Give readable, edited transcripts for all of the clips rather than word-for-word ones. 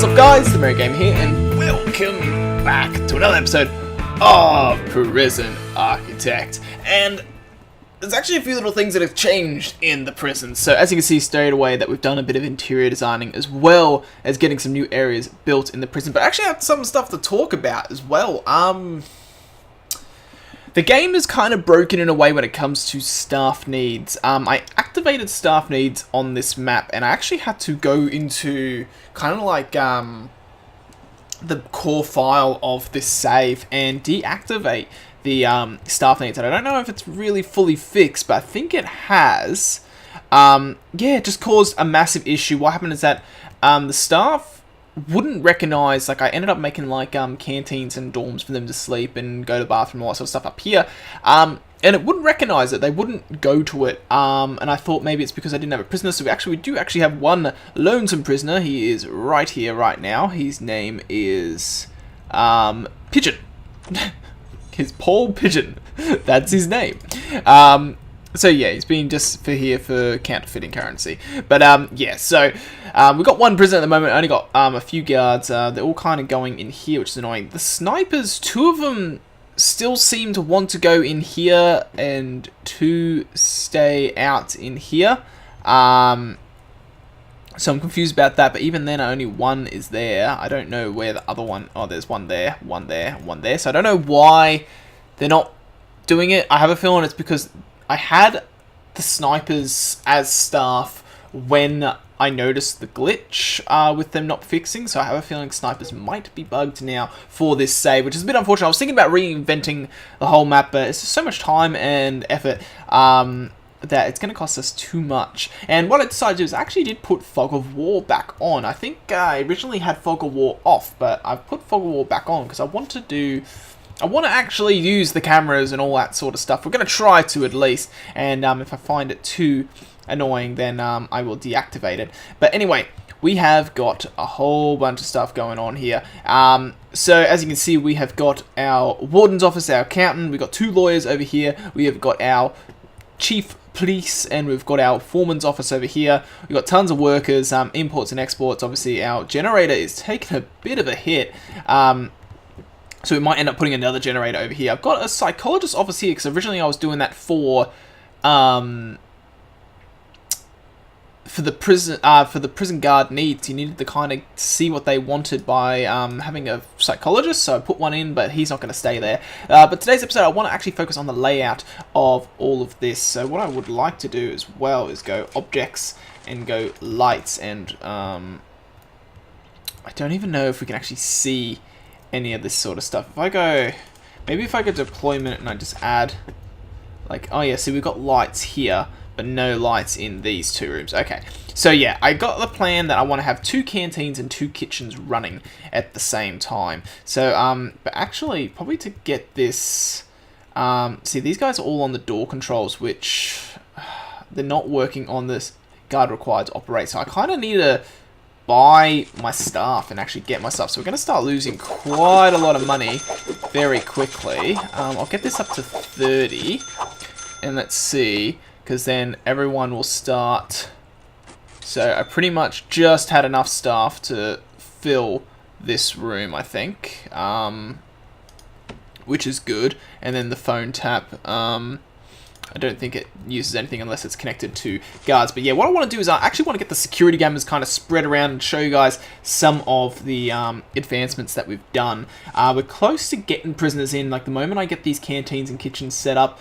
What's up guys, TheMerryGamer here, and welcome back to another episode of Prison Architect. And there's actually a few little things that have changed in the prison. So as you can see straight away that we've done a bit of interior designing as well as getting some new areas built in the prison. But I actually have some stuff to talk about as well. The game is kind of broken in a way when it comes to staff needs. I activated staff needs on this map, and I actually had to go into kind of like the core file of this save and deactivate the staff needs. And I don't know if it's really fully fixed, but I think it has. Yeah, it just caused a massive issue. What happened is that the staff wouldn't recognize, like I ended up making like canteens and dorms for them to sleep and go to the bathroom and all that sort of stuff up here, and it wouldn't recognize it. They wouldn't go to it, and I thought maybe it's because I didn't have a prisoner. So we do actually have one lonesome prisoner. He is right here right now. His name is Pigeon. His Paul Pigeon. That's his name. So yeah, he's been just here for counterfeiting currency. But yeah, so we've got one prisoner at the moment. Only got a few guards. They're all kind of going in here, which is annoying. The snipers, two of them still seem to want to go in here and two stay out in here. So I'm confused about that. But even then, only one is there. I don't know where the other one. Oh, there's one there, one there, one there. So I don't know why they're not doing it. I have a feeling it's because I had the snipers as staff when I noticed the glitch with them not fixing, so I have a feeling snipers might be bugged now for this save, which is a bit unfortunate. I was thinking about reinventing the whole map, but it's just so much time and effort that it's going to cost us too much. And what I decided to do is I actually did put Fog of War back on. I think I originally had Fog of War off, but I've put Fog of War back on because I want to actually use the cameras and all that sort of stuff. We're going to try to at least, and if I find it too annoying, then I will deactivate it. But anyway, we have got a whole bunch of stuff going on here. So as you can see, we have got our warden's office, our accountant, we've got two lawyers over here, we have got our chief police, and we've got our foreman's office over here. We've got tons of workers, imports and exports. Obviously, our generator is taking a bit of a hit. So we might end up putting another generator over here. I've got a psychologist office here because originally I was doing that for the prison guard needs. You needed to kind of see what they wanted by having a psychologist. So I put one in, but he's not going to stay there. But today's episode, I want to actually focus on the layout of all of this. So what I would like to do as well is go objects and go lights. And I don't even know if we can actually see any of this sort of stuff. If I go, maybe if I go deployment and I just add, like, oh yeah, see we've got lights here, but no lights in these two rooms. Okay, so yeah, I got the plan that I want to have two canteens and two kitchens running at the same time. So, but actually, probably to get this, see these guys are all on the door controls, which they're not working on this guard required to operate. So I kind of need to buy my stuff and actually get my stuff. So we're going to start losing quite a lot of money very quickly. I'll get this up to 30 and let's see, because then everyone will start. So I pretty much just had enough staff to fill this room, I think, which is good. And then the phone tap, I don't think it uses anything unless it's connected to guards. But yeah, what I want to do is I actually want to get the security cameras kind of spread around and show you guys some of the advancements that we've done. We're close to getting prisoners in. Like the moment I get these canteens and kitchens set up,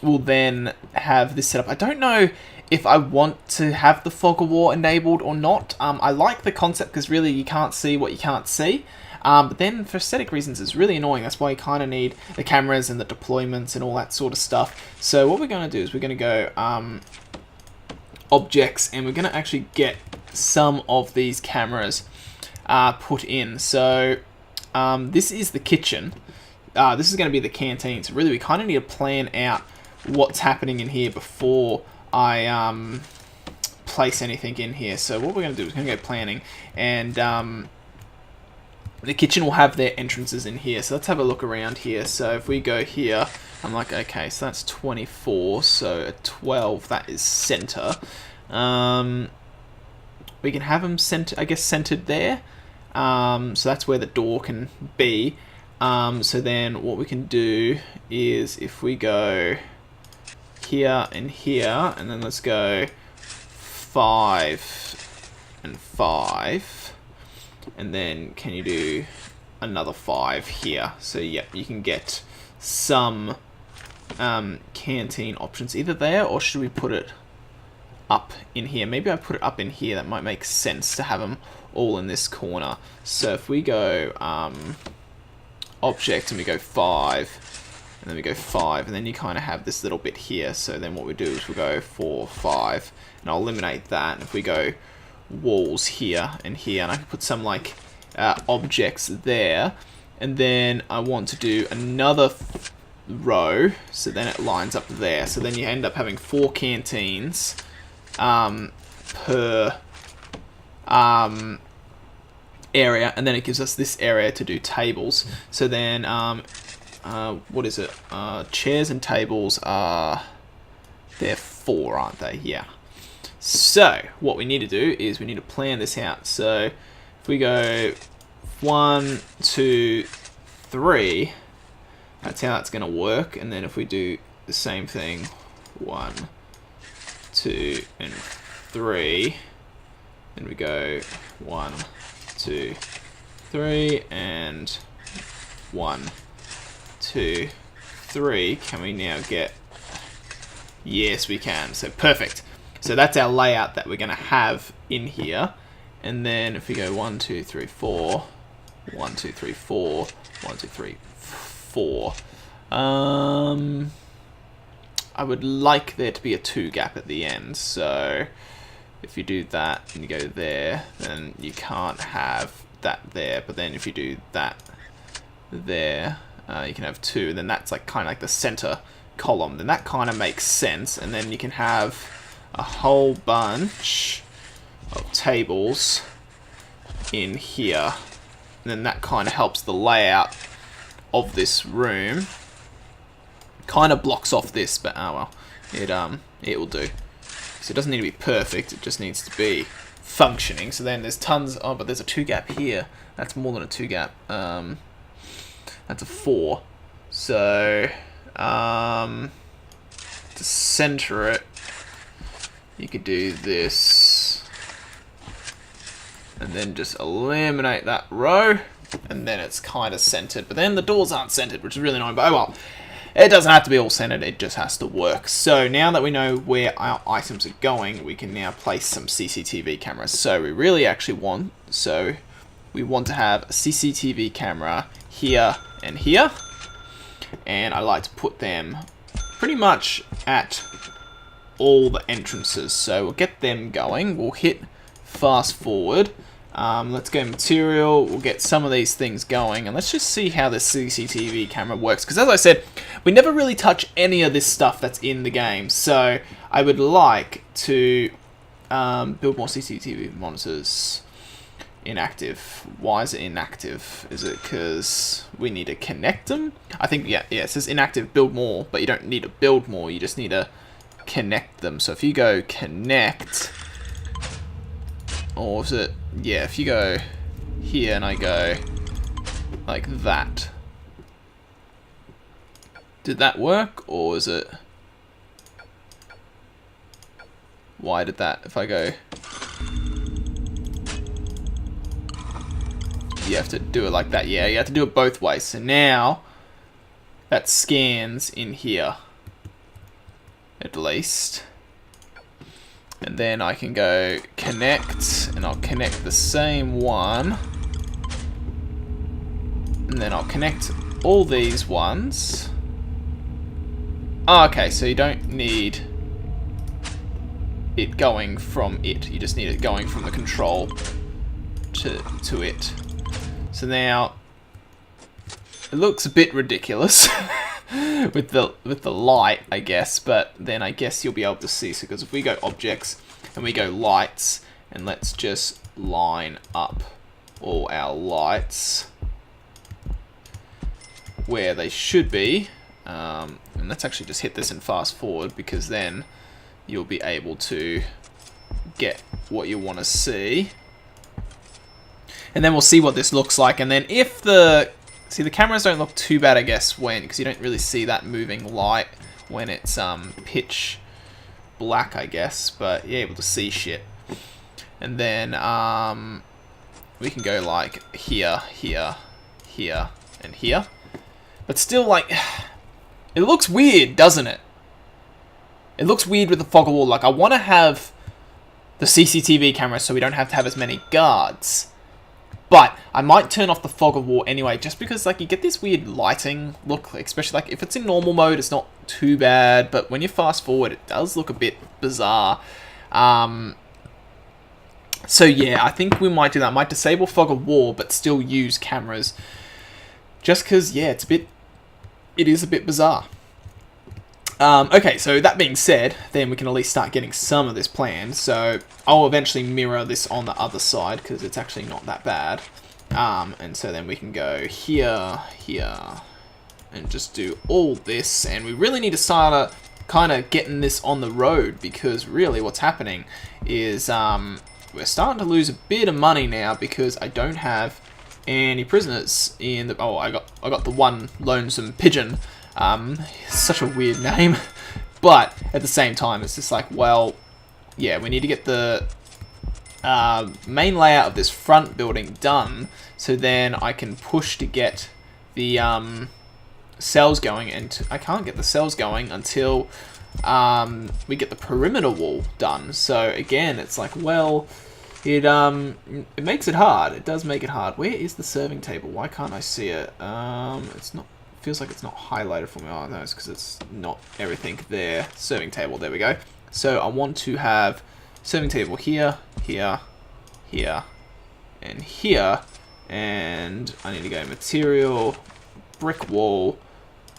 we'll then have this set up. I don't know if I want to have the Fog of War enabled or not. I like the concept because really you can't see what you can't see. But then for aesthetic reasons, it's really annoying. That's why you kind of need the cameras and the deployments and all that sort of stuff. So what we're going to do is we're going to go objects, and we're going to actually get some of these cameras put in. So this is the kitchen. This is going to be the canteen. So really we kind of need to plan out what's happening in here before I place anything in here. So what we're going to do is we're going to go planning, and the kitchen will have their entrances in here. So let's have a look around here. So if we go here, I'm like, okay, so that's 24. So at 12, that is center. we can have them centered there. So that's where the door can be. So then what we can do is if we go here and here, and then let's go 5 and 5, and then can you do another 5 here? So yeah, you can get some canteen options either there, or should we put it up in here? Maybe I put it up in here. That might make sense to have them all in this corner. So if we go object and we go 5, and then we go 5, and then you kind of have this little bit here. So then what we do is we'll go 4, 5, and I'll eliminate that. And if we go walls here and here, and I can put some like objects there, and then I want to do another row, so then it lines up there. So then you end up having 4 canteens per area, and then it gives us this area to do tables. So then what is it, chairs and tables are, they're 4, aren't they? Yeah. So what we need to do is we need to plan this out. So if we go 1, 2, 3, that's how it's going to work. And then if we do the same thing, 1, 2, and 3, then we go 1, 2, 3, and 1, 2, 3. Can we now get? Yes, we can. So perfect. So that's our layout that we're going to have in here. And then if we go 1, 2, 3, 4, 1, 2, 3, 4, 1, 2, 3, 4. I would like there to be a 2 gap at the end. So if you do that and you go there, then you can't have that there. But then if you do that there, you can have 2. And then that's like kind of like the center column. Then that kind of makes sense. And then you can have a whole bunch of tables in here. And then that kind of helps the layout of this room. Kind of blocks off this, but oh well, it will do. So it doesn't need to be perfect, it just needs to be functioning. So then there's tons, oh, but there's a 2 gap here. That's more than a 2 gap. That's a 4. So to center it, you could do this, and then just eliminate that row, and then it's kind of centered. But then the doors aren't centered, which is really annoying. But oh well, it doesn't have to be all centered, it just has to work. So now that we know where our items are going, we can now place some CCTV cameras. So we really actually want, we want to have a CCTV camera here and here, and I like to put them pretty much at all the entrances. So we'll get them going. We'll hit fast forward. Let's go material. We'll get some of these things going, and let's just see how the CCTV camera works. Because as I said, we never really touch any of this stuff that's in the game. So I would like to build more CCTV monitors. Inactive. Why is it inactive? Is it because we need to connect them? I think, yeah, it says inactive, build more, but you don't need to build more, you just need to connect them. So if you go connect, or is it, yeah, if you go here and I go like that, did that work, or is it, why did that, if I go, you have to do it like that, yeah, you have to do it both ways. So now that scans in here at least, and then I can go connect, and I'll connect the same one, and then I'll connect all these ones. Oh, okay, so you don't need it going from it, you just need it going from the control to it. So now it looks a bit ridiculous with the light, I guess, but then I guess you'll be able to see. So because if we go objects and we go lights, and let's just line up all our lights where they should be, and let's actually just hit this and fast forward, because then you'll be able to get what you want to see. And then we'll see what this looks like. And then if the... See, the cameras don't look too bad, I guess, because you don't really see that moving light when it's pitch black, I guess. But you're able to see shit. And then we can go like here, here, here, and here. But still, like, it looks weird, doesn't it? It looks weird with the fog of war. Like, I want to have the CCTV camera so we don't have to have as many guards. But I might turn off the fog of war anyway, just because like you get this weird lighting look, especially like if it's in normal mode, it's not too bad. But when you fast forward, it does look a bit bizarre. So yeah, I think we might do that. I might disable fog of war, but still use cameras. Just because, yeah, it is a bit bizarre. Okay, so that being said, then we can at least start getting some of this planned. So I'll eventually mirror this on the other side because it's actually not that bad. And so then we can go here, here, and just do all this. And we really need to start kind of getting this on the road because really what's happening is we're starting to lose a bit of money now because I don't have any prisoners in the... Oh, I got the one lonesome pigeon. Such a weird name, but at the same time, it's just like, well, yeah, we need to get the main layout of this front building done, so then I can push to get the cells going, and I can't get the cells going until we get the perimeter wall done. So again, it's like, well, it makes it hard. It does make it hard. Where is the serving table? Why can't I see it? It's not... Feels like it's not highlighted for me. Oh, no, it's because it's not everything there. Serving table, there we go. So I want to have serving table here, here, here, and here. And I need to go material, brick wall,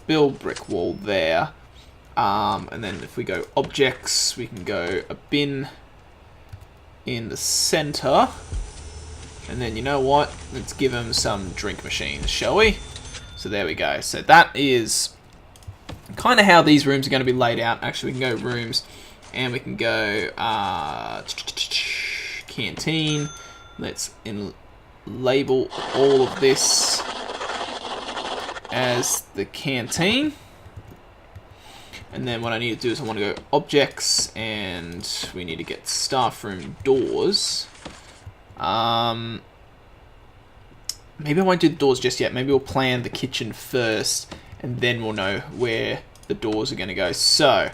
build brick wall there. And then if we go objects, we can go a bin in the center. And then you know what? Let's give them some drink machines, shall we? So there we go. So that is kind of how these rooms are going to be laid out. Actually, we can go rooms, and we can go canteen. Let's label all of this as the canteen. And then what I need to do is I want to go objects, and we need to get staff room doors. Maybe I won't do the doors just yet. Maybe we'll plan the kitchen first, and then we'll know where the doors are going to go. So,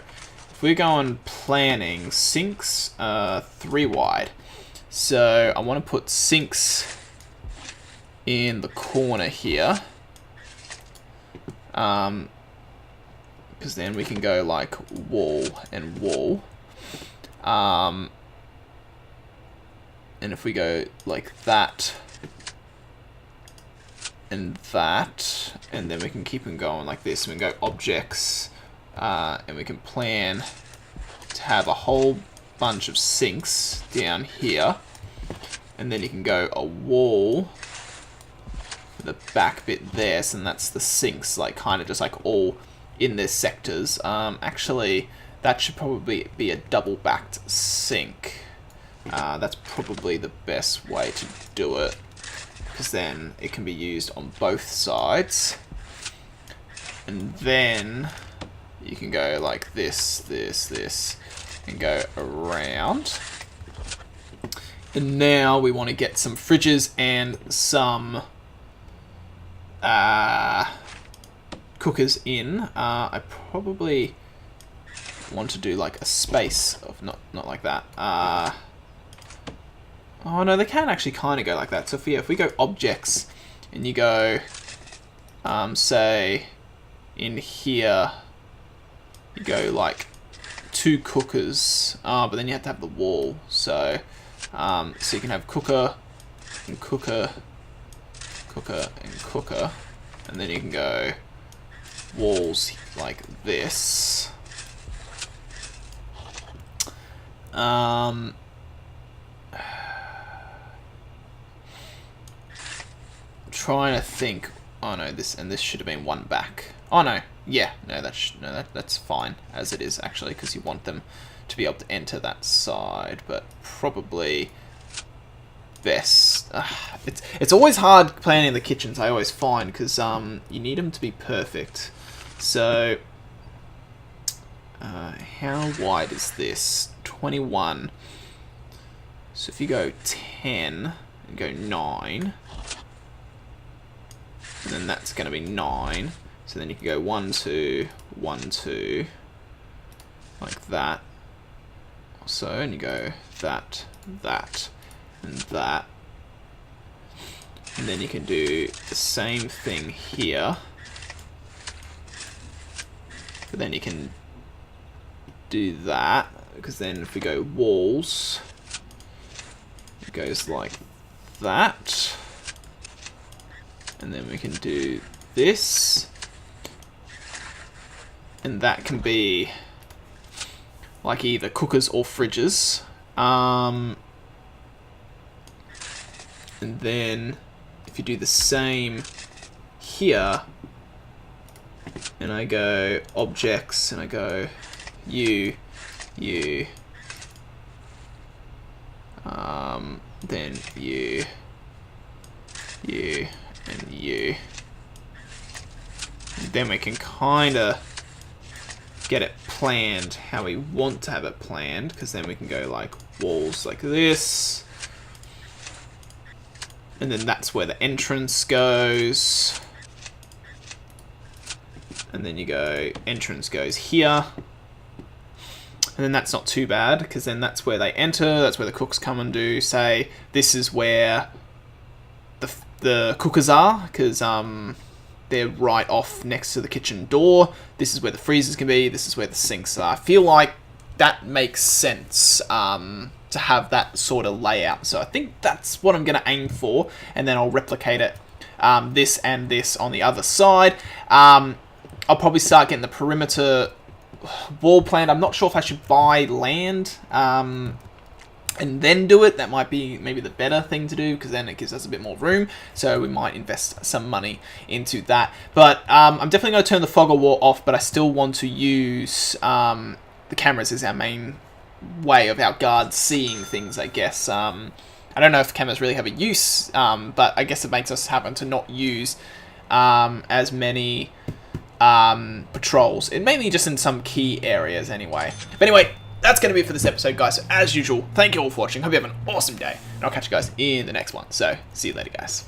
if we're going planning, sinks 3 wide. So, I want to put sinks in the corner here. Because then we can go like wall and wall. And if we go like that... and that, and then we can keep them going like this. We can go objects, and we can plan to have a whole bunch of sinks down here, and then you can go a wall for the back bit there, so that's the sinks, like kind of just like all in their sectors. Actually, that should probably be a double-backed sink. That's probably the best way to do it, because then it can be used on both sides. And then you can go like this, this, this, and go around. And now we want to get some fridges and some cookers in. I probably want to do like a space of not like that. Oh no, they can actually kind of go like that. So if we go objects, and you go, say, in here, you go like 2 cookers, but then you have to have the wall. So, so you can have cooker, and cooker, cooker, and cooker, and then you can go walls like this. Trying to think. Oh no, this should have been 1 back. Oh no, yeah, no, that's fine as it is actually, because you want them to be able to enter that side, but probably best. It's always hard planning the kitchens, I always find, because you need them to be perfect. So how wide is this? 21. So if you go 10 and go 9, and then that's going to be 9. So then you can go 1, 2, 1, 2, like that. So, and you go that, that, and that. And then you can do the same thing here. But then you can do that, because then if we go walls, it goes like that. And then we can do this. And that can be like either cookers or fridges. And then if you do the same here, and I go objects, and I go you, then you, and you. And then we can kind of get it planned how we want to have it planned, because then we can go like walls like this, and then that's where the entrance goes, and then you go entrance goes here, and then that's not too bad, because then that's where they enter, that's where the cooks come and do, say this is where the cookers are, because they're right off next to the kitchen door. This is where the freezers can be. This is where the sinks are. I feel like that makes sense to have that sort of layout. So I think that's what I'm going to aim for. And then I'll replicate it, this and this on the other side. I'll probably start getting the perimeter wall planned. I'm not sure if I should buy land and then do it. That might be maybe the better thing to do, because then it gives us a bit more room. So we might invest some money into that. But I'm definitely going to turn the fogger wall off, but I still want to use the cameras as our main way of our guards seeing things, I guess. I don't know if cameras really have a use, but I guess it makes us happen to not use as many patrols. It mainly just in some key areas anyway. But anyway, that's going to be it for this episode, guys. So as usual, thank you all for watching. Hope you have an awesome day. And I'll catch you guys in the next one. So, see you later, guys.